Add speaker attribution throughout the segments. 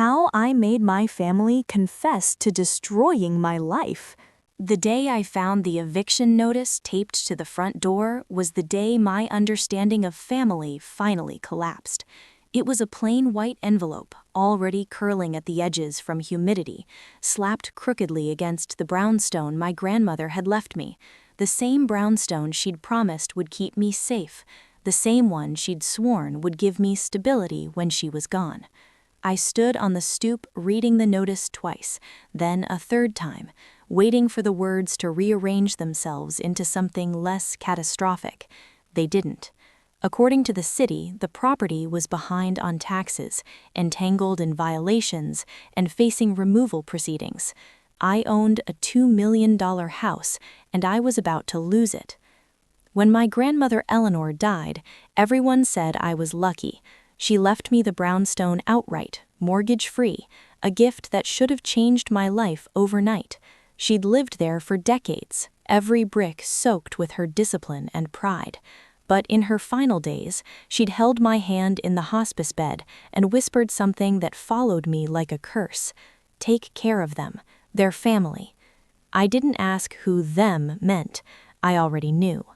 Speaker 1: How I made my family confess to destroying my life. The day I found the eviction notice taped to the front door was the day my understanding of family finally collapsed. It was a plain white envelope, already curling at the edges from humidity, slapped crookedly against the brownstone my grandmother had left me, the same brownstone she'd promised would keep me safe, the same one she'd sworn would give me stability when she was gone. I stood on the stoop reading the notice twice, then a third time, waiting for the words to rearrange themselves into something less catastrophic. They didn't. According to the city, the property was behind on taxes, entangled in violations, and facing removal proceedings. I owned a $2 million house, and I was about to lose it. When my grandmother Eleanor died, everyone said I was lucky. She left me the brownstone outright, mortgage-free, a gift that should have changed my life overnight. She'd lived there for decades, every brick soaked with her discipline and pride. But in her final days, she'd held my hand in the hospice bed and whispered something that followed me like a curse. Take care of them, their family. I didn't ask who them meant. I already knew.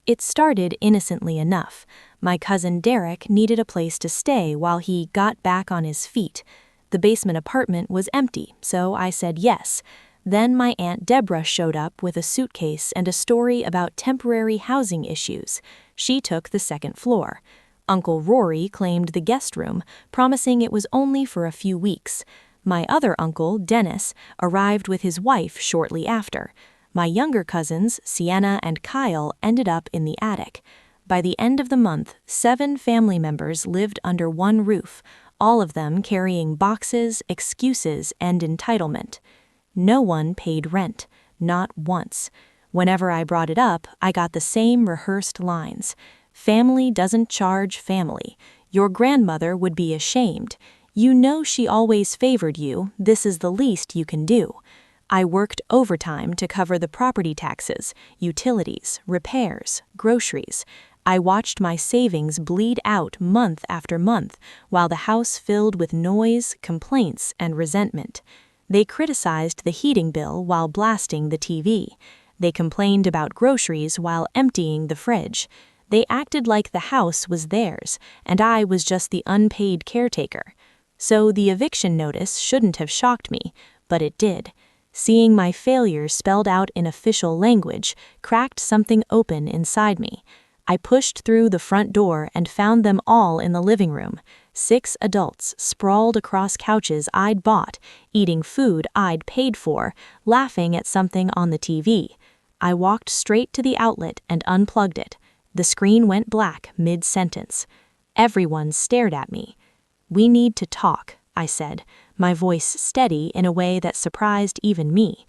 Speaker 1: It started innocently enough. My cousin Derek needed a place to stay while he got back on his feet. The basement apartment was empty, so I said yes. Then my Aunt Deborah showed up with a suitcase and a story about temporary housing issues. She took the second floor. Uncle Rory claimed the guest room, promising it was only for a few weeks. My other uncle, Dennis, arrived with his wife shortly after. My younger cousins, Sienna and Kyle, ended up in the attic. By the end of the month, 7 family members lived under one roof, all of them carrying boxes, excuses, and entitlement. No one paid rent, not once. Whenever I brought it up, I got the same rehearsed lines. Family doesn't charge family. Your grandmother would be ashamed. You know she always favored you. This is the least you can do. I worked overtime to cover the property taxes, utilities, repairs, groceries. I watched my savings bleed out month after month while the house filled with noise, complaints, and resentment. They criticized the heating bill while blasting the TV. They complained about groceries while emptying the fridge. They acted like the house was theirs, and I was just the unpaid caretaker. So the eviction notice shouldn't have shocked me, but it did. Seeing my failures spelled out in official language cracked something open inside me. I pushed through the front door and found them all in the living room. 6 adults sprawled across couches I'd bought, eating food I'd paid for, laughing at something on the TV. I walked straight to the outlet and unplugged it. The screen went black mid-sentence. Everyone stared at me. "We need to talk," I said, my voice steady in a way that surprised even me.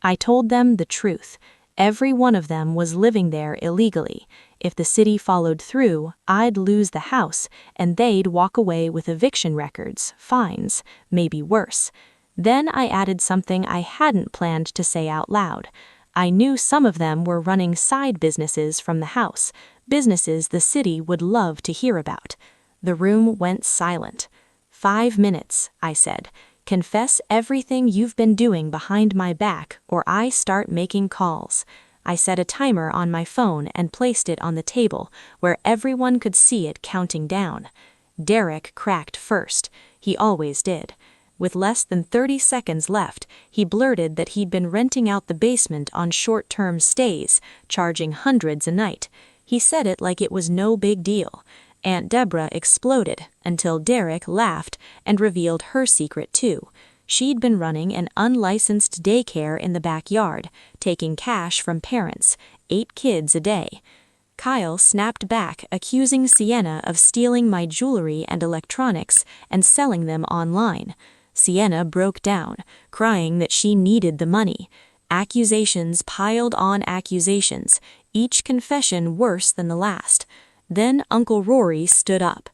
Speaker 1: I told them the truth. Every one of them was living there illegally. If the city followed through, I'd lose the house, and they'd walk away with eviction records, fines, maybe worse. Then I added something I hadn't planned to say out loud. I knew some of them were running side businesses from the house, businesses the city would love to hear about. The room went silent. 5 minutes, I said. Confess everything you've been doing behind my back, or I start making calls. I set a timer on my phone and placed it on the table, where everyone could see it counting down. Derek cracked first. He always did. With less than 30 seconds left, he blurted that he'd been renting out the basement on short-term stays, charging hundreds a night. He said it like it was no big deal. Aunt Deborah exploded until Derek laughed and revealed her secret too. She'd been running an unlicensed daycare in the backyard, taking cash from parents, 8 kids a day. Kyle snapped back, accusing Sienna of stealing my jewelry and electronics and selling them online. Sienna broke down, crying that she needed the money. Accusations piled on accusations, each confession worse than the last. Then Uncle Rory stood up.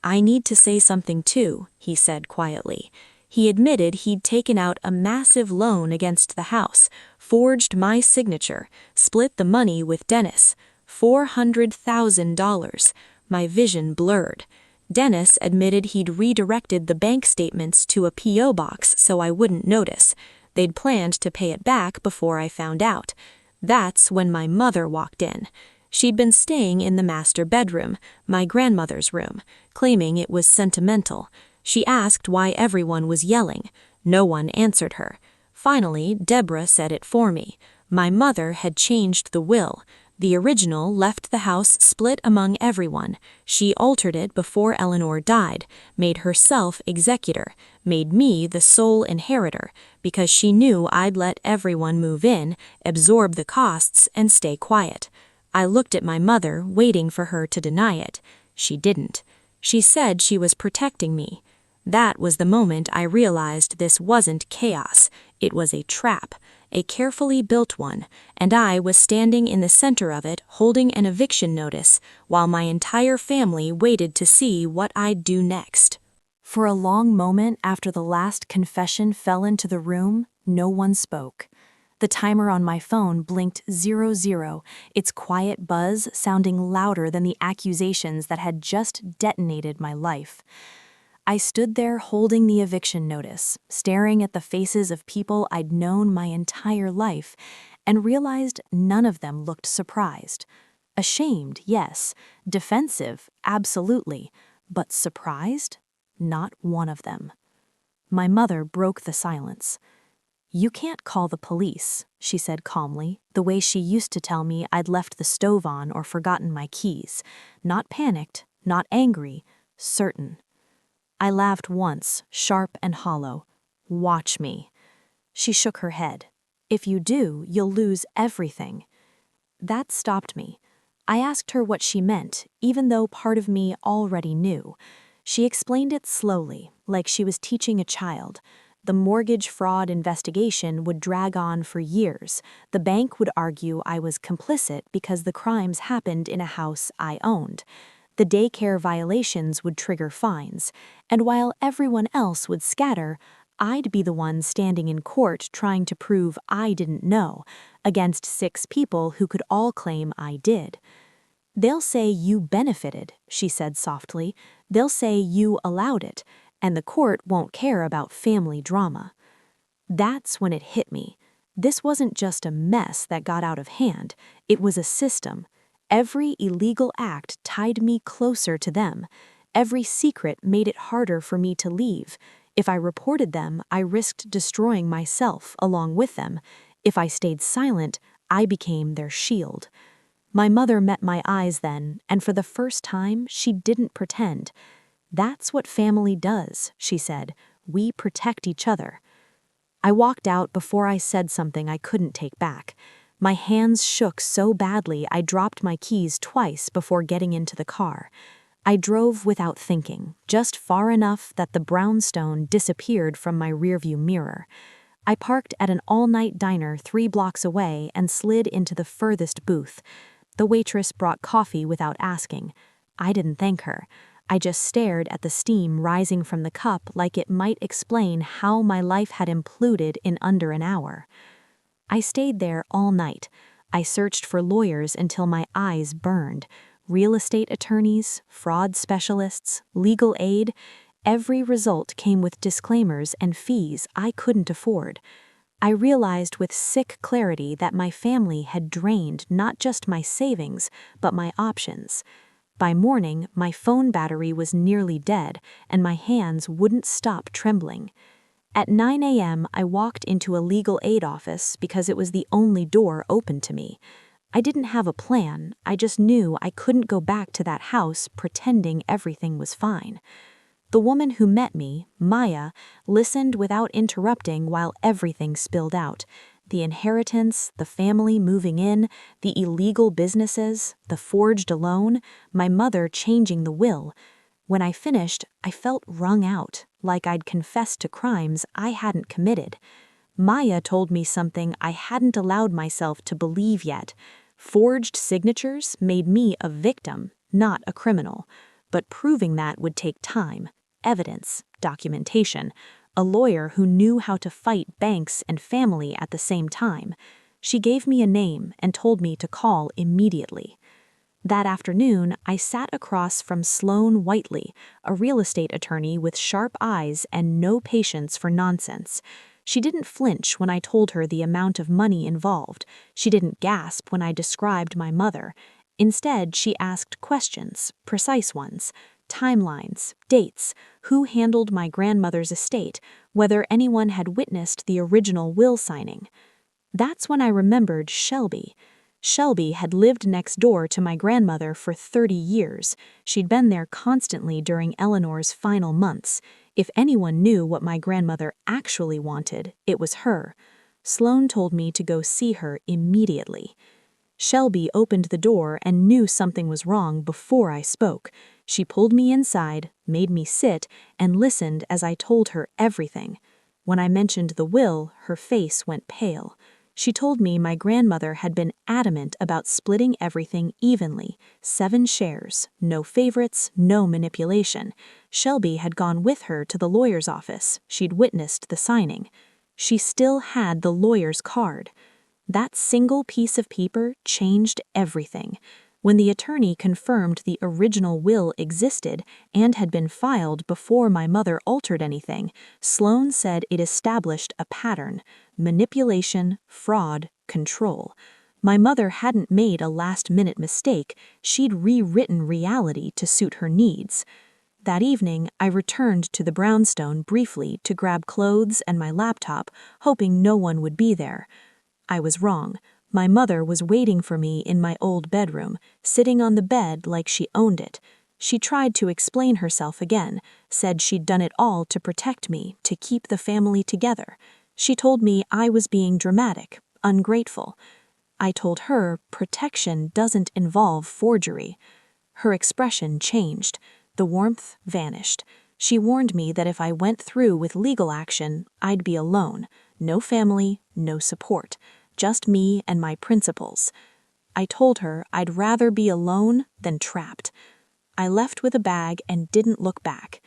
Speaker 1: "I need to say something too," he said quietly. He admitted he'd taken out a massive loan against the house, forged my signature, split the money with Dennis. $400,000. My vision blurred. Dennis admitted he'd redirected the bank statements to a P.O. box so I wouldn't notice. They'd planned to pay it back before I found out. That's when my mother walked in. She'd been staying in the master bedroom, my grandmother's room, claiming it was sentimental. She asked why everyone was yelling. No one answered her. Finally, Deborah said it for me. My mother had changed the will. The original left the house split among everyone. She altered it before Eleanor died, made herself executor, made me the sole inheritor, because she knew I'd let everyone move in, absorb the costs, and stay quiet. I looked at my mother, waiting for her to deny it. She didn't. She said she was protecting me. That was the moment I realized this wasn't chaos. It was a trap, a carefully built one, and I was standing in the center of it holding an eviction notice while my entire family waited to see what I'd do next. For a long moment after the last confession fell into the room, no one spoke. The timer on my phone blinked 00, its quiet buzz sounding louder than the accusations that had just detonated my life. I stood there holding the eviction notice, staring at the faces of people I'd known my entire life, and realized none of them looked surprised. Ashamed, yes. Defensive, absolutely. But surprised? Not one of them. My mother broke the silence. "You can't call the police," she said calmly, the way she used to tell me I'd left the stove on or forgotten my keys. Not panicked, not angry, certain. I laughed once, sharp and hollow. "Watch me." She shook her head. "If you do, you'll lose everything." That stopped me. I asked her what she meant, even though part of me already knew. She explained it slowly, like she was teaching a child. The mortgage fraud investigation would drag on for years. The bank would argue I was complicit because the crimes happened in a house I owned. The daycare violations would trigger fines, and while everyone else would scatter, I'd be the one standing in court trying to prove I didn't know, against 6 people who could all claim I did. "They'll say you benefited," she said softly. "They'll say you allowed it, and the court won't care about family drama." That's when it hit me. This wasn't just a mess that got out of hand, it was a system. Every illegal act tied me closer to them. Every secret made it harder for me to leave. If I reported them, I risked destroying myself along with them. If I stayed silent, I became their shield. My mother met my eyes then, and for the first time, she didn't pretend. "That's what family does," she said. "We protect each other." I walked out before I said something I couldn't take back. My hands shook so badly I dropped my keys twice before getting into the car. I drove without thinking, just far enough that the brownstone disappeared from my rearview mirror. I parked at an all-night diner 3 blocks away and slid into the furthest booth. The waitress brought coffee without asking. I didn't thank her. I just stared at the steam rising from the cup like it might explain how my life had imploded in under an hour. I stayed there all night. I searched for lawyers until my eyes burned. Real estate attorneys, fraud specialists, legal aid. Every result came with disclaimers and fees I couldn't afford. I realized with sick clarity that my family had drained not just my savings, but my options. By morning, my phone battery was nearly dead, and my hands wouldn't stop trembling. At 9 a.m., I walked into a legal aid office because it was the only door open to me. I didn't have a plan, I just knew I couldn't go back to that house pretending everything was fine. The woman who met me, Maya, listened without interrupting while everything spilled out. The inheritance, the family moving in, the illegal businesses, the forged loan, my mother changing the will. When I finished, I felt wrung out, like I'd confessed to crimes I hadn't committed. Maya told me something I hadn't allowed myself to believe yet. Forged signatures made me a victim, not a criminal. But proving that would take time, evidence, documentation, a lawyer who knew how to fight banks and family at the same time. She gave me a name and told me to call immediately. That afternoon, I sat across from Sloane Whiteley, a real estate attorney with sharp eyes and no patience for nonsense. She didn't flinch when I told her the amount of money involved. She didn't gasp when I described my mother. Instead, she asked questions, precise ones, timelines, dates, who handled my grandmother's estate, whether anyone had witnessed the original will signing. That's when I remembered Shelby. Shelby had lived next door to my grandmother for 30 years. She'd been there constantly during Eleanor's final months. If anyone knew what my grandmother actually wanted, it was her. Sloane told me to go see her immediately. Shelby opened the door and knew something was wrong before I spoke. She pulled me inside, made me sit, and listened as I told her everything. When I mentioned the will, her face went pale. She told me my grandmother had been adamant about splitting everything evenly, 7 shares, no favorites, no manipulation. Shelby had gone with her to the lawyer's office. She'd witnessed the signing. She still had the lawyer's card. That single piece of paper changed everything. When the attorney confirmed the original will existed and had been filed before my mother altered anything, Sloane said it established a pattern: manipulation, fraud, control. My mother hadn't made a last-minute mistake. She'd rewritten reality to suit her needs. That evening, I returned to the brownstone briefly to grab clothes and my laptop, hoping no one would be there. I was wrong. My mother was waiting for me in my old bedroom, sitting on the bed like she owned it. She tried to explain herself again, said she'd done it all to protect me, to keep the family together. She told me I was being dramatic, ungrateful. I told her protection doesn't involve forgery. Her expression changed. The warmth vanished. She warned me that if I went through with legal action, I'd be alone. No family, no support. Just me and my principles. I told her I'd rather be alone than trapped. I left with a bag and didn't look back.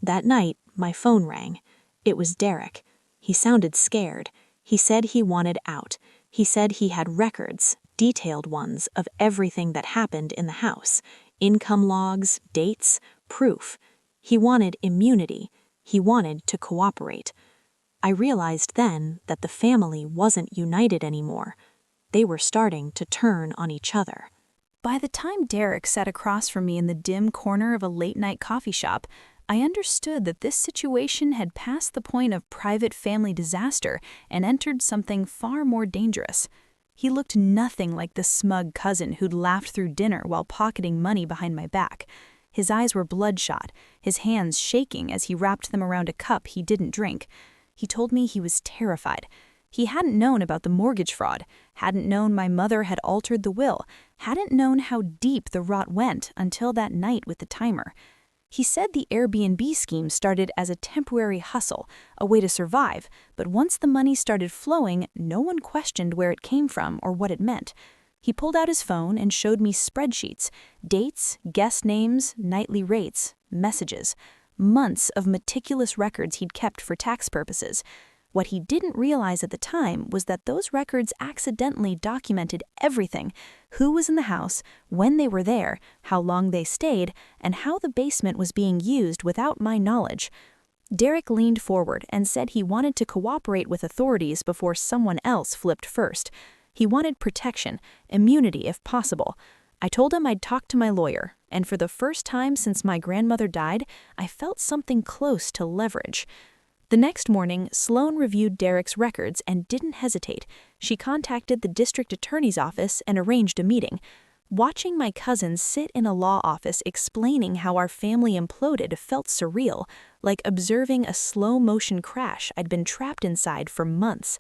Speaker 1: That night, my phone rang. It was Derek. He sounded scared. He said he wanted out. He said he had records, detailed ones, of everything that happened in the house. Income logs, dates, proof. He wanted immunity. He wanted to cooperate. I realized then that the family wasn't united anymore. They were starting to turn on each other. By the time Derek sat across from me in the dim corner of a late-night coffee shop, I understood that this situation had passed the point of private family disaster and entered something far more dangerous. He looked nothing like the smug cousin who'd laughed through dinner while pocketing money behind my back. His eyes were bloodshot, his hands shaking as he wrapped them around a cup he didn't drink. He told me he was terrified. He hadn't known about the mortgage fraud, hadn't known my mother had altered the will, hadn't known how deep the rot went until that night with the timer. He said the Airbnb scheme started as a temporary hustle, a way to survive, but once the money started flowing, no one questioned where it came from or what it meant. He pulled out his phone and showed me spreadsheets, dates, guest names, nightly rates, messages. Months of meticulous records he'd kept for tax purposes. What he didn't realize at the time was that those records accidentally documented everything: who was in the house, when they were there, how long they stayed, and how the basement was being used without my knowledge. Derek leaned forward and said he wanted to cooperate with authorities before someone else flipped first. He wanted protection, immunity if possible. I told him I'd talk to my lawyer, and for the first time since my grandmother died, I felt something close to leverage. The next morning, Sloane reviewed Derek's records and didn't hesitate. She contacted the district attorney's office and arranged a meeting. Watching my cousin sit in a law office explaining how our family imploded felt surreal, like observing a slow-motion crash I'd been trapped inside for months.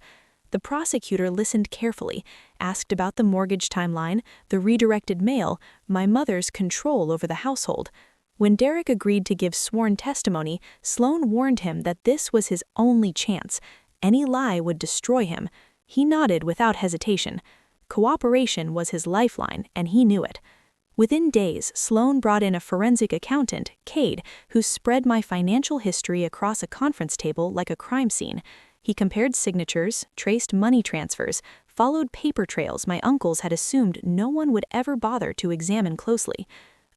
Speaker 1: The prosecutor listened carefully, asked about the mortgage timeline, the redirected mail, my mother's control over the household. When Derek agreed to give sworn testimony, Sloane warned him that this was his only chance. Any lie would destroy him. He nodded without hesitation. Cooperation was his lifeline, and he knew it. Within days, Sloane brought in a forensic accountant, Cade, who spread my financial history across a conference table like a crime scene. He compared signatures, traced money transfers, followed paper trails my uncles had assumed no one would ever bother to examine closely.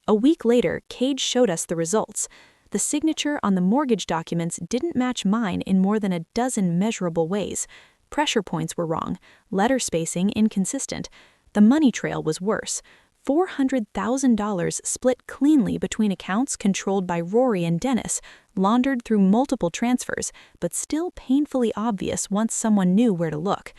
Speaker 1: A week later, Cage showed us the results. The signature on the mortgage documents didn't match mine in more than a dozen measurable ways. Pressure points were wrong, letter spacing inconsistent. The money trail was worse. $400,000 split cleanly between accounts controlled by Rory and Dennis, laundered through multiple transfers, but still painfully obvious once someone knew where to look.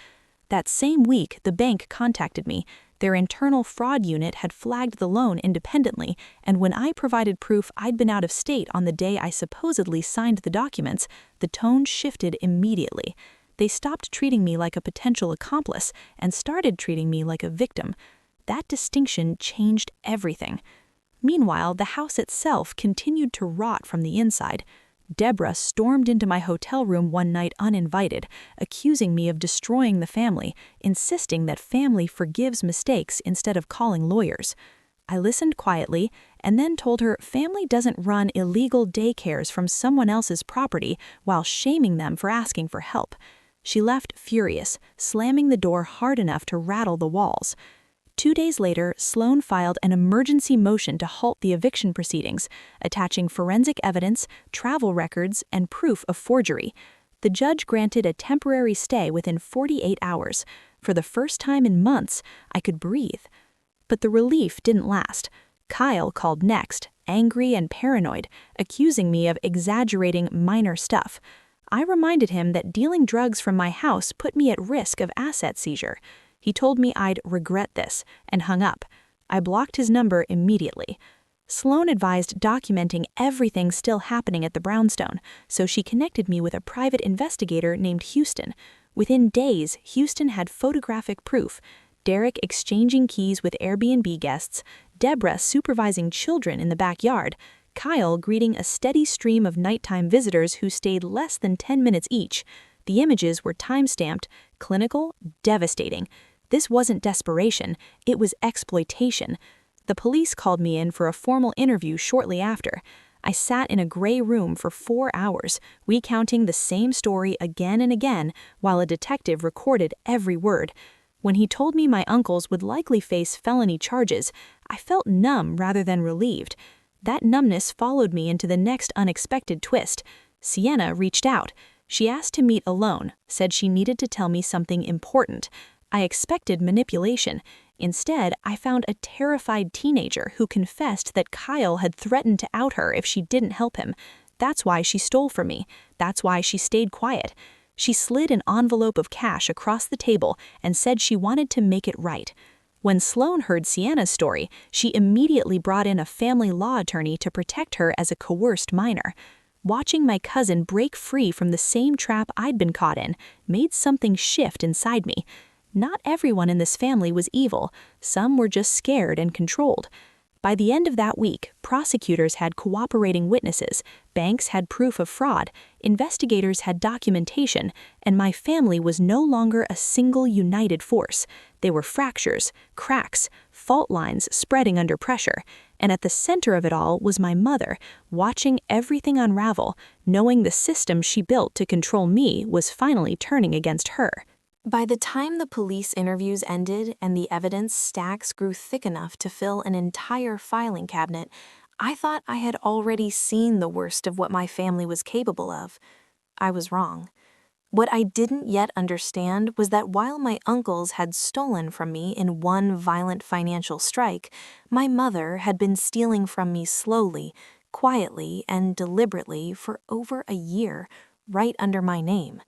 Speaker 1: That same week, the bank contacted me. Their internal fraud unit had flagged the loan independently, and when I provided proof I'd been out of state on the day I supposedly signed the documents, the tone shifted immediately. They stopped treating me like a potential accomplice and started treating me like a victim. That distinction changed everything. Meanwhile, the house itself continued to rot from the inside. Deborah stormed into my hotel room one night uninvited, accusing me of destroying the family, insisting that family forgives mistakes instead of calling lawyers. I listened quietly and then told her family doesn't run illegal daycares from someone else's property while shaming them for asking for help. She left furious, slamming the door hard enough to rattle the walls. 2 days later, Sloan filed an emergency motion to halt the eviction proceedings, attaching forensic evidence, travel records, and proof of forgery. The judge granted a temporary stay within 48 hours. For the first time in months, I could breathe. But the relief didn't last. Kyle called next, angry and paranoid, accusing me of exaggerating minor stuff. I reminded him that dealing drugs from my house put me at risk of asset seizure. He told me I'd regret this, and hung up. I blocked his number immediately. Sloan advised documenting everything still happening at the brownstone, so she connected me with a private investigator named Houston. Within days, Houston had photographic proof: Derek exchanging keys with Airbnb guests, Deborah supervising children in the backyard, Kyle greeting a steady stream of nighttime visitors who stayed less than 10 minutes each. The images were time-stamped, clinical, devastating. This wasn't desperation, it was exploitation. The police called me in for a formal interview shortly after. I sat in a gray room for 4 hours, recounting the same story again and again, while a detective recorded every word. When he told me my uncles would likely face felony charges, I felt numb rather than relieved. That numbness followed me into the next unexpected twist. Sienna reached out. She asked to meet alone, said she needed to tell me something important. I expected manipulation. Instead, I found a terrified teenager who confessed that Kyle had threatened to out her if she didn't help him. That's why she stole from me. That's why she stayed quiet. She slid an envelope of cash across the table and said she wanted to make it right. When Sloan heard Sienna's story, she immediately brought in a family law attorney to protect her as a coerced minor. Watching my cousin break free from the same trap I'd been caught in made something shift inside me. Not everyone in this family was evil. Some were just scared and controlled. By the end of that week, prosecutors had cooperating witnesses, banks had proof of fraud, investigators had documentation, and my family was no longer a single united force. They were fractures, cracks, fault lines spreading under pressure. And at the center of it all was my mother, watching everything unravel, knowing the system she built to control me was finally turning against her. By the time the police interviews ended and the evidence stacks grew thick enough to fill an entire filing cabinet, I thought I had already seen the worst of what my family was capable of. I was wrong. What I didn't yet understand was that while my uncles had stolen from me in one violent financial strike, my mother had been stealing from me slowly, quietly, and deliberately for over a year, right under my name.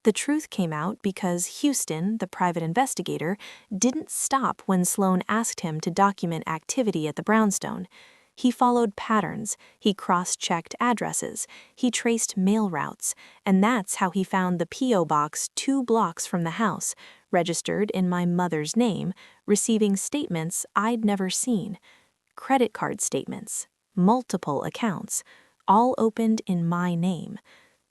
Speaker 1: The truth came out because Houston, the private investigator, didn't stop when Sloan asked him to document activity at the brownstone. He followed patterns, he cross-checked addresses, he traced mail routes, and that's how he found the P.O. box 2 blocks from the house, registered in my mother's name, receiving statements I'd never seen. Credit card statements, multiple accounts, all opened in my name.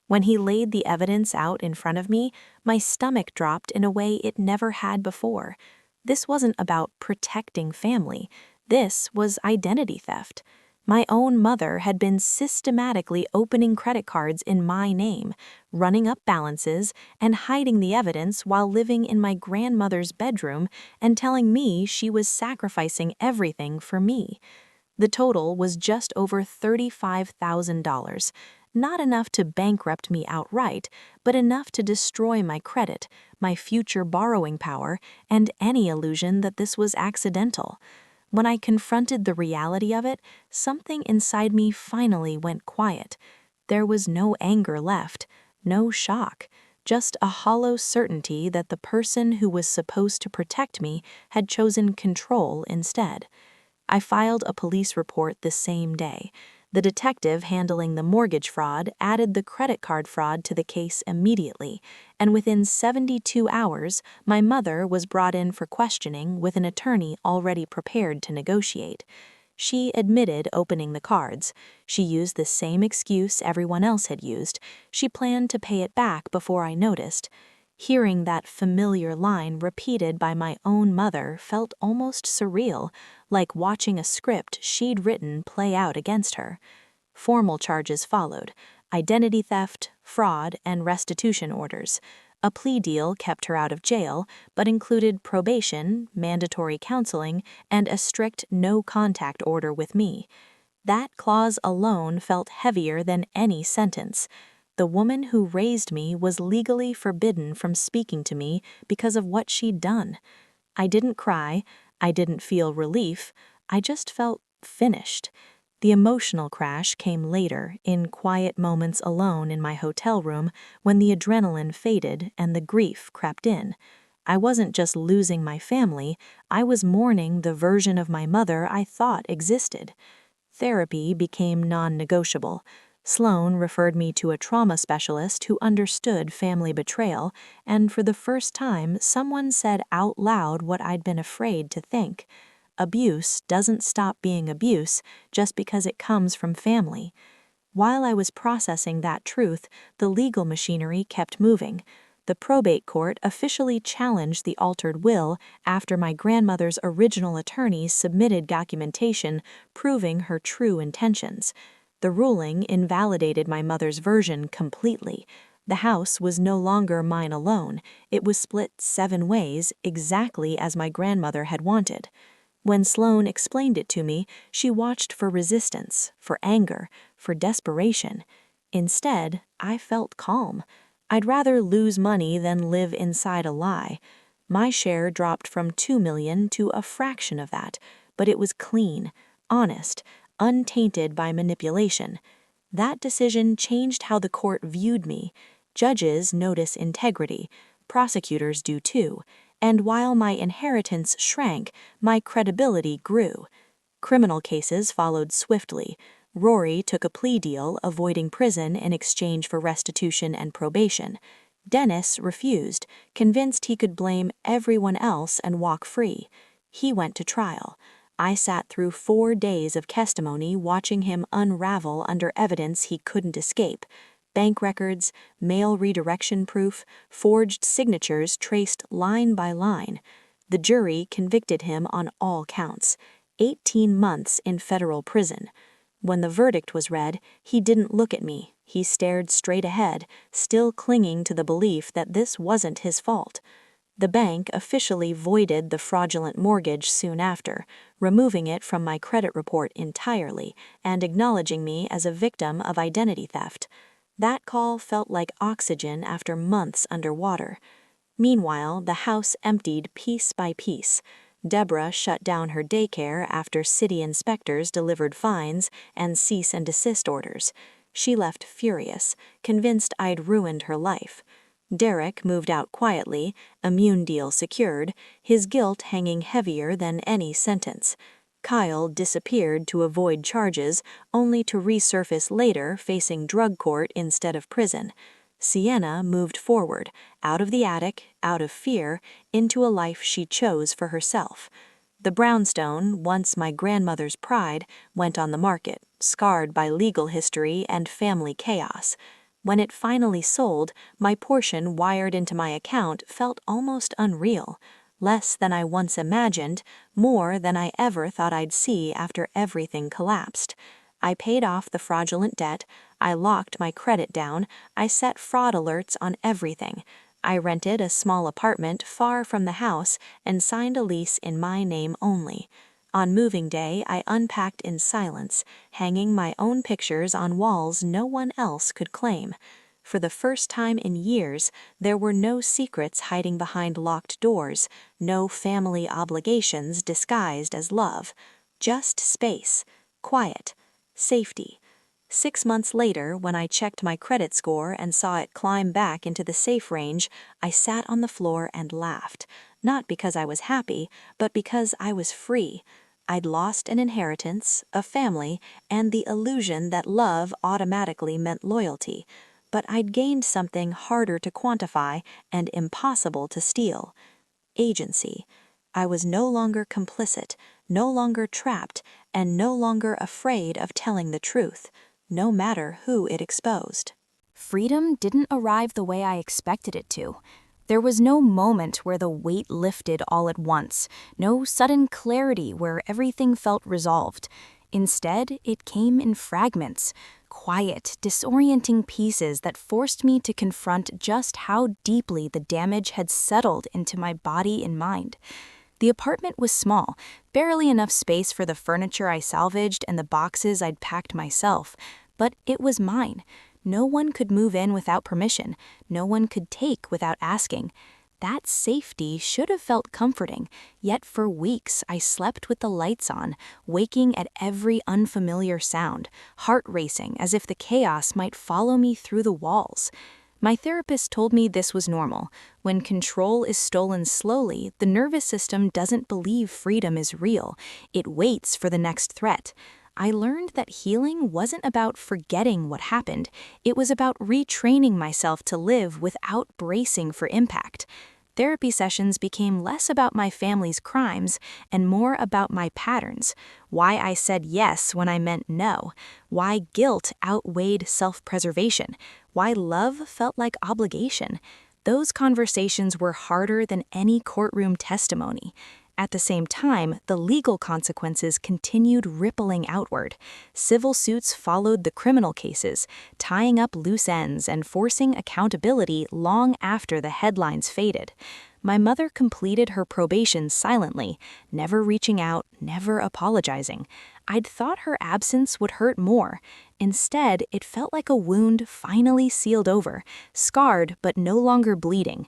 Speaker 1: When he laid the evidence out in front of me, my stomach dropped in a way it never had before. This wasn't about protecting family. This was identity theft. My own mother had been systematically opening credit cards in my name, running up balances, and hiding the evidence while living in my grandmother's bedroom and telling me she was sacrificing everything for me. The total was just over $35,000, not enough to bankrupt me outright, but enough to destroy my credit, my future borrowing power, and any illusion that this was accidental. When I confronted the reality of it, something inside me finally went quiet. There was no anger left, no shock, just a hollow certainty that the person who was supposed to protect me had chosen control instead. I filed a police report the same day. The detective handling the mortgage fraud added the credit card fraud to the case immediately, and within 72 hours, my mother was brought in for questioning with an attorney already prepared to negotiate. She admitted opening the cards. She used the same excuse everyone else had used. She planned to pay it back before I noticed. Hearing that familiar line repeated by my own mother felt almost surreal, like watching a script she'd written play out against her. Formal charges followed: identity theft, fraud, and restitution orders. A plea deal kept her out of jail, but included probation, mandatory counseling, and a strict no-contact order with me. That clause alone felt heavier than any sentence. The woman who raised me was legally forbidden from speaking to me because of what she'd done. I didn't cry, I didn't feel relief, I just felt finished. The emotional crash came later, in quiet moments alone in my hotel room, when the adrenaline faded and the grief crept in. I wasn't just losing my family, I was mourning the version of my mother I thought existed. Therapy became non-negotiable. Sloan referred me to a trauma specialist who understood family betrayal, and for the first time, someone said out loud what I'd been afraid to think. Abuse doesn't stop being abuse just because it comes from family. While I was processing that truth, the legal machinery kept moving. The probate court officially challenged the altered will after my grandmother's original attorneys submitted documentation proving her true intentions. The ruling invalidated my mother's version completely. The house was no longer mine alone. It was split 7 ways, exactly as my grandmother had wanted. When Sloan explained it to me, she watched for resistance, for anger, for desperation. Instead, I felt calm. I'd rather lose money than live inside a lie. My share dropped from $2 million to a fraction of that, but it was clean, honest, untainted by manipulation. That decision changed how the court viewed me. Judges notice integrity, prosecutors do too, and while my inheritance shrank, my credibility grew. Criminal cases followed swiftly. Rory took a plea deal, avoiding prison in exchange for restitution and probation. Dennis refused, convinced he could blame everyone else and walk free. He went to trial. I sat through 4 days of testimony watching him unravel under evidence he couldn't escape. Bank records, mail redirection proof, forged signatures traced line by line. The jury convicted him on all counts. 18 months in federal prison. When the verdict was read, he didn't look at me. He stared straight ahead, still clinging to the belief that this wasn't his fault. The bank officially voided the fraudulent mortgage soon after, removing it from my credit report entirely and acknowledging me as a victim of identity theft. That call felt like oxygen after months underwater. Meanwhile, the house emptied piece by piece. Deborah shut down her daycare after city inspectors delivered fines and cease and desist orders. She left furious, convinced I'd ruined her life. Derek moved out quietly, immune deal secured, his guilt hanging heavier than any sentence. Kyle disappeared to avoid charges, only to resurface later facing drug court instead of prison. Sienna moved forward, out of the attic, out of fear, into a life she chose for herself. The brownstone, once my grandmother's pride, went on the market, scarred by legal history and family chaos. When it finally sold, my portion wired into my account felt almost unreal, less than I once imagined, more than I ever thought I'd see after everything collapsed. I paid off the fraudulent debt, I locked my credit down, I set fraud alerts on everything. I rented a small apartment far from the house and signed a lease in my name only. On moving day, I unpacked in silence, hanging my own pictures on walls no one else could claim. For the first time in years, there were no secrets hiding behind locked doors, no family obligations disguised as love. Just space, quiet, safety. 6 months later, when I checked my credit score and saw it climb back into the safe range, I sat on the floor and laughed, not because I was happy, but because I was free. I'd lost an inheritance, a family, and the illusion that love automatically meant loyalty. But I'd gained something harder to quantify and impossible to steal: agency. I was no longer complicit, no longer trapped, and no longer afraid of telling the truth, no matter who it exposed. Freedom didn't arrive the way I expected it to. There was no moment where the weight lifted all at once, no sudden clarity where everything felt resolved. Instead, it came in fragments, quiet, disorienting pieces that forced me to confront just how deeply the damage had settled into my body and mind. The apartment was small, barely enough space for the furniture I salvaged and the boxes I'd packed myself, but it was mine. No one could move in without permission, no one could take without asking. That safety should have felt comforting, yet for weeks I slept with the lights on, waking at every unfamiliar sound, heart racing as if the chaos might follow me through the walls. My therapist told me this was normal. When control is stolen slowly, the nervous system doesn't believe freedom is real. It waits for the next threat. I learned that healing wasn't about forgetting what happened. It was about retraining myself to live without bracing for impact. Therapy sessions became less about my family's crimes and more about my patterns, why I said yes when I meant no, why guilt outweighed self-preservation, why love felt like obligation. Those conversations were harder than any courtroom testimony. At the same time, the legal consequences continued rippling outward. Civil suits followed the criminal cases, tying up loose ends and forcing accountability long after the headlines faded. My mother completed her probation silently, never reaching out, never apologizing. I'd thought her absence would hurt more. Instead, it felt like a wound finally sealed over, scarred but no longer bleeding.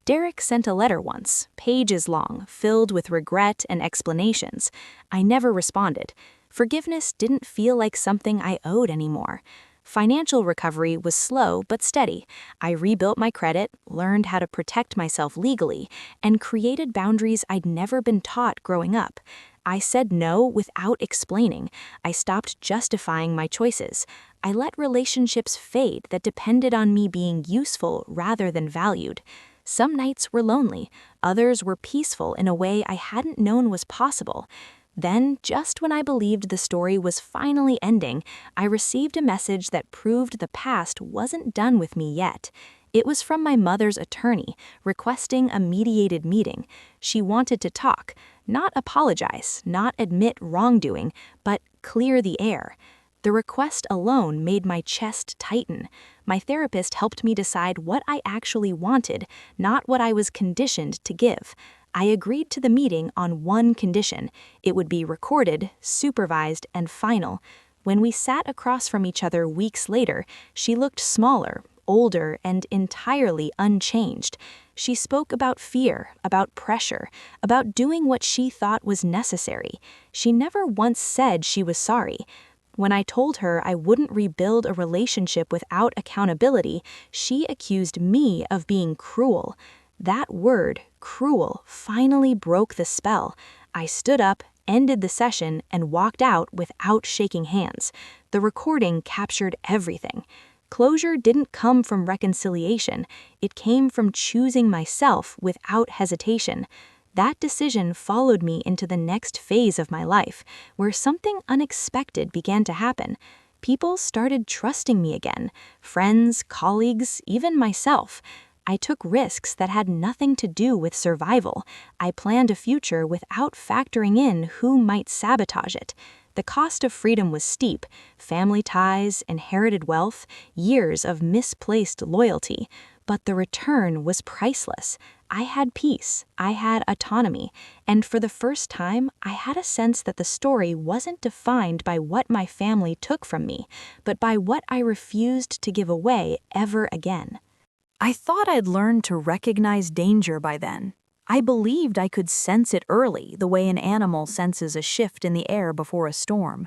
Speaker 1: Derek sent a letter once, pages long, filled with regret and explanations. I never responded. Forgiveness didn't feel like something I owed anymore. Financial recovery was slow but steady. I rebuilt my credit, learned how to protect myself legally, and created boundaries I'd never been taught growing up. I said no without explaining. I stopped justifying my choices. I let relationships fade that depended on me being useful rather than valued. Some nights were lonely, others were peaceful in a way I hadn't known was possible. Then, just when I believed the story was finally ending, I received a message that proved the past wasn't done with me yet. It was from my mother's attorney, requesting a mediated meeting. She wanted to talk, not apologize, not admit wrongdoing, but clear the air. The request alone made my chest tighten. My therapist helped me decide what I actually wanted, not what I was conditioned to give. I agreed to the meeting on one condition: it would be recorded, supervised, and final. When we sat across from each other weeks later, she looked smaller, older, and entirely unchanged. She spoke about fear, about pressure, about doing what she thought was necessary. She never once said she was sorry. When I told her I wouldn't rebuild a relationship without accountability, she accused me of being cruel. That word, cruel, finally broke the spell. I stood up, ended the session, and walked out without shaking hands. The recording captured everything. Closure didn't come from reconciliation. It came from choosing myself without hesitation. That decision followed me into the next phase of my life, where something unexpected began to happen. People started trusting me again, friends, colleagues, even myself. I took risks that had nothing to do with survival. I planned a future without factoring in who might sabotage it. The cost of freedom was steep: family ties, inherited wealth, years of misplaced loyalty. But the return was priceless. I had peace, I had autonomy, and for the first time, I had a sense that the story wasn't defined by what my family took from me, but by what I refused to give away ever again. I thought I'd learned to recognize danger by then. I believed I could sense it early, the way an animal senses a shift in the air before a storm.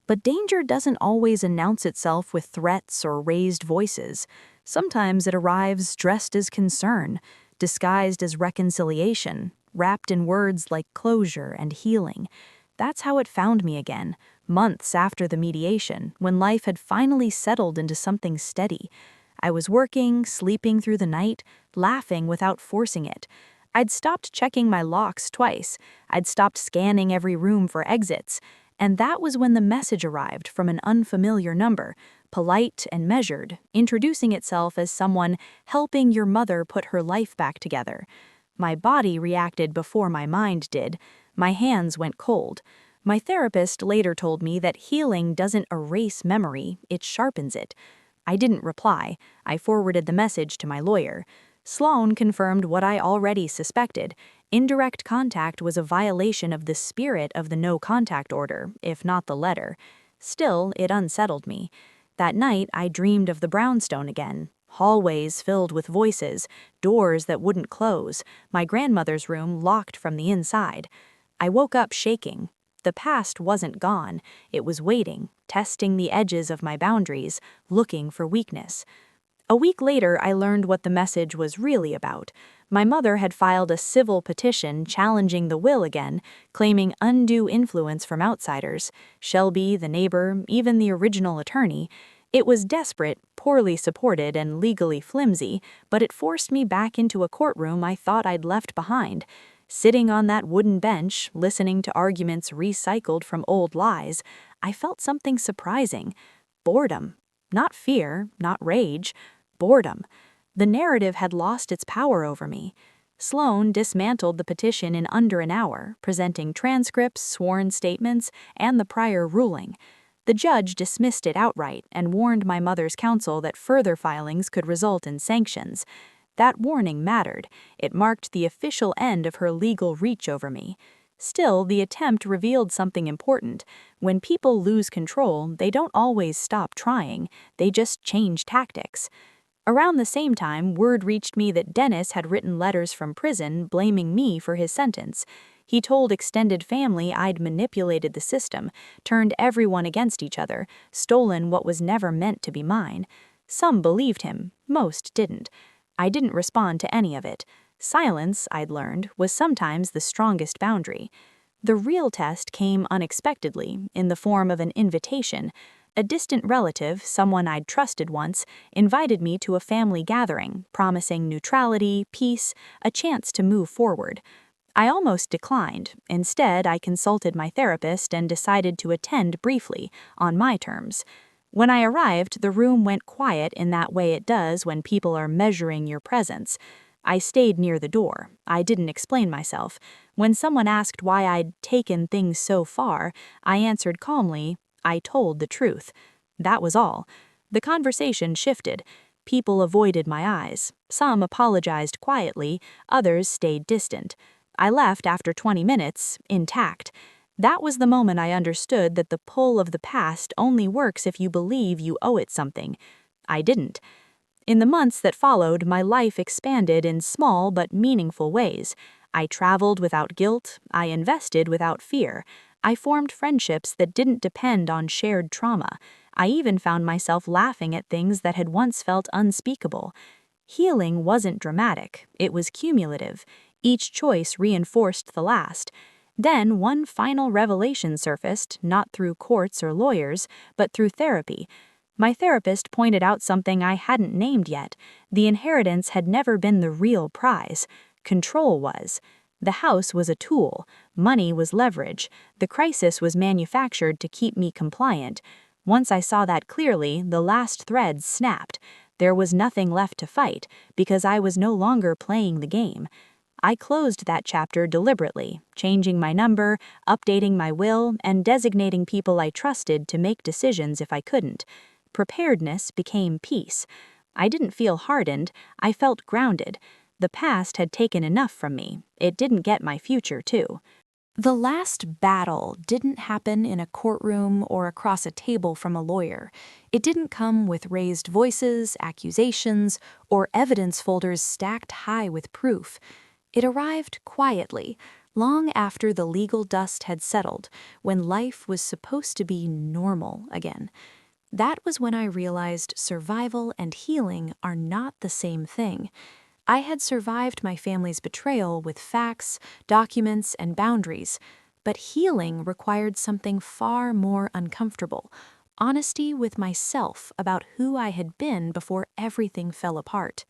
Speaker 1: But danger doesn't always announce itself with threats or raised voices. Sometimes it arrives dressed as concern, disguised as reconciliation, wrapped in words like closure and healing. That's how it found me again, months after the mediation, when life had finally settled into something steady. I was working, sleeping through the night, laughing without forcing it. I'd stopped checking my locks twice. I'd stopped scanning every room for exits. And that was when the message arrived from an unfamiliar number, polite and measured, introducing itself as someone helping your mother put her life back together. My body reacted before my mind did. My hands went cold. My therapist later told me that healing doesn't erase memory, it sharpens it. I didn't reply. I forwarded the message to my lawyer. Sloan confirmed what I already suspected. Indirect contact was a violation of the spirit of the no contact order, if not the letter. Still, it unsettled me. That night, I dreamed of the brownstone again. Hallways filled with voices, doors that wouldn't close, my grandmother's room locked from the inside. I woke up shaking. The past wasn't gone. It was waiting, testing the edges of my boundaries, looking for weakness. A week later, I learned what the message was really about. My mother had filed a civil petition challenging the will again, claiming undue influence from outsiders, Shelby, the neighbor, even the original attorney. It was desperate, poorly supported, and legally flimsy, but it forced me back into a courtroom I thought I'd left behind. Sitting on that wooden bench, listening to arguments recycled from old lies, I felt something surprising. Boredom. Not fear, not rage. Boredom. The narrative had lost its power over me. Sloan dismantled the petition in under an hour, presenting transcripts, sworn statements, and the prior ruling. The judge dismissed it outright and warned my mother's counsel that further filings could result in sanctions. That warning mattered. It marked the official end of her legal reach over me. Still, the attempt revealed something important. When people lose control, they don't always stop trying. They just change tactics. Around the same time, word reached me that Dennis had written letters from prison blaming me for his sentence. He told extended family I'd manipulated the system, turned everyone against each other, stolen what was never meant to be mine. Some believed him, most didn't. I didn't respond to any of it. Silence, I'd learned, was sometimes the strongest boundary. The real test came unexpectedly, in the form of an invitation. A distant relative, someone I'd trusted once, invited me to a family gathering, promising neutrality, peace, a chance to move forward. I almost declined. Instead, I consulted my therapist and decided to attend briefly, on my terms. When I arrived, the room went quiet in that way it does when people are measuring your presence. I stayed near the door. I didn't explain myself. When someone asked why I'd taken things so far, I answered calmly, I told the truth. That was all. The conversation shifted. People avoided my eyes. Some apologized quietly, others stayed distant. I left after 20 minutes, intact. That was the moment I understood that the pull of the past only works if you believe you owe it something. I didn't. In the months that followed, my life expanded in small but meaningful ways. I traveled without guilt. I invested without fear. I formed friendships that didn't depend on shared trauma. I even found myself laughing at things that had once felt unspeakable. Healing wasn't dramatic. It was cumulative. Each choice reinforced the last. Then one final revelation surfaced, not through courts or lawyers, but through therapy. My therapist pointed out something I hadn't named yet. The inheritance had never been the real prize. Control was. The house was a tool. Money was leverage. The crisis was manufactured to keep me compliant. Once I saw that clearly, the last thread snapped. There was nothing left to fight because I was no longer playing the game. I closed that chapter deliberately, changing my number, updating my will, and designating people I trusted to make decisions if I couldn't. Preparedness became peace. I didn't feel hardened, I felt grounded. The past had taken enough from me. It didn't get my future, too. The last battle didn't happen in a courtroom or across a table from a lawyer. It didn't come with raised voices, accusations, or evidence folders stacked high with proof. It arrived quietly, long after the legal dust had settled, when life was supposed to be normal again. That was when I realized survival and healing are not the same thing. I had survived my family's betrayal with facts, documents, and boundaries, but healing required something far more uncomfortable: honesty with myself about who I had been before everything fell apart.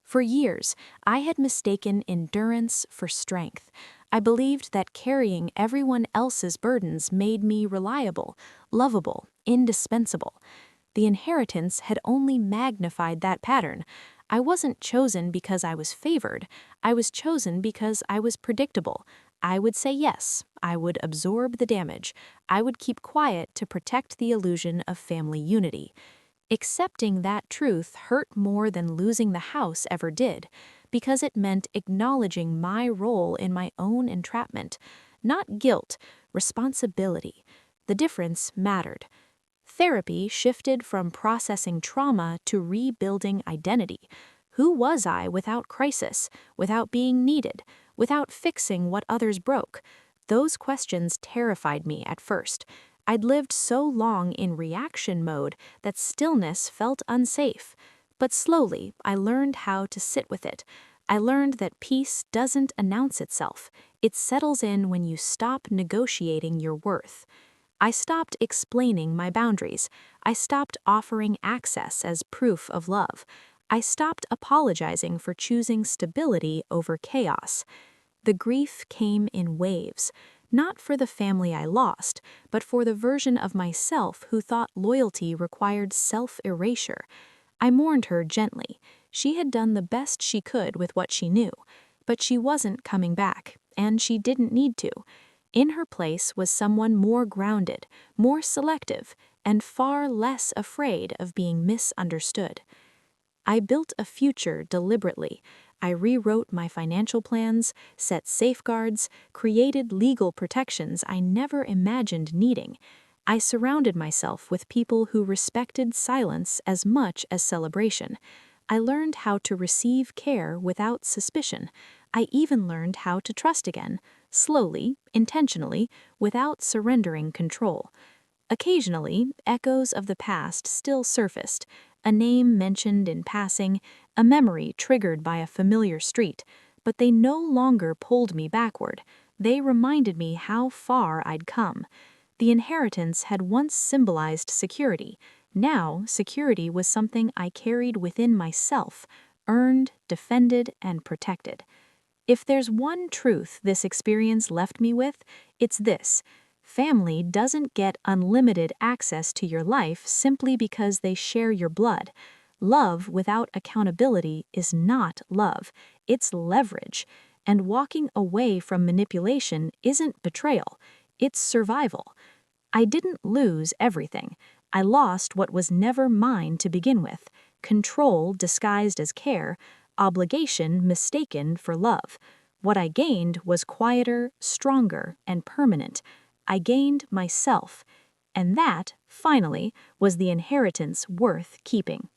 Speaker 1: For years, I had mistaken endurance for strength. I believed that carrying everyone else's burdens made me reliable, lovable, indispensable. The inheritance had only magnified that pattern. I wasn't chosen because I was favored. I was chosen because I was predictable. I would say yes. I would absorb the damage. I would keep quiet to protect the illusion of family unity. Accepting that truth hurt more than losing the house ever did, because it meant acknowledging my role in my own entrapment. Not guilt, responsibility. The difference mattered. Therapy shifted from processing trauma to rebuilding identity. Who was I without crisis, without being needed, without fixing what others broke? Those questions terrified me at first. I'd lived so long in reaction mode that stillness felt unsafe. But slowly, I learned how to sit with it. I learned that peace doesn't announce itself. It settles in when you stop negotiating your worth. I stopped explaining my boundaries. I stopped offering access as proof of love. I stopped apologizing for choosing stability over chaos. The grief came in waves, not for the family I lost, but for the version of myself who thought loyalty required self-erasure. I mourned her gently. She had done the best she could with what she knew, but she wasn't coming back, and she didn't need to. In her place was someone more grounded, more selective, and far less afraid of being misunderstood. I built a future deliberately. I rewrote my financial plans, set safeguards, created legal protections I never imagined needing. I surrounded myself with people who respected silence as much as celebration. I learned how to receive care without suspicion. I even learned how to trust again, slowly, intentionally, without surrendering control. Occasionally, echoes of the past still surfaced, a name mentioned in passing, a memory triggered by a familiar street, but they no longer pulled me backward. They reminded me how far I'd come. The inheritance had once symbolized security. Now, security was something I carried within myself, earned, defended, and protected. If there's one truth this experience left me with, it's this: family doesn't get unlimited access to your life simply because they share your blood. Love without accountability is not love, it's leverage. And walking away from manipulation isn't betrayal, it's survival. I didn't lose everything. I lost what was never mine to begin with: control disguised as care, obligation mistaken for love. What I gained was quieter, stronger, and permanent. I gained myself. And that, finally, was the inheritance worth keeping.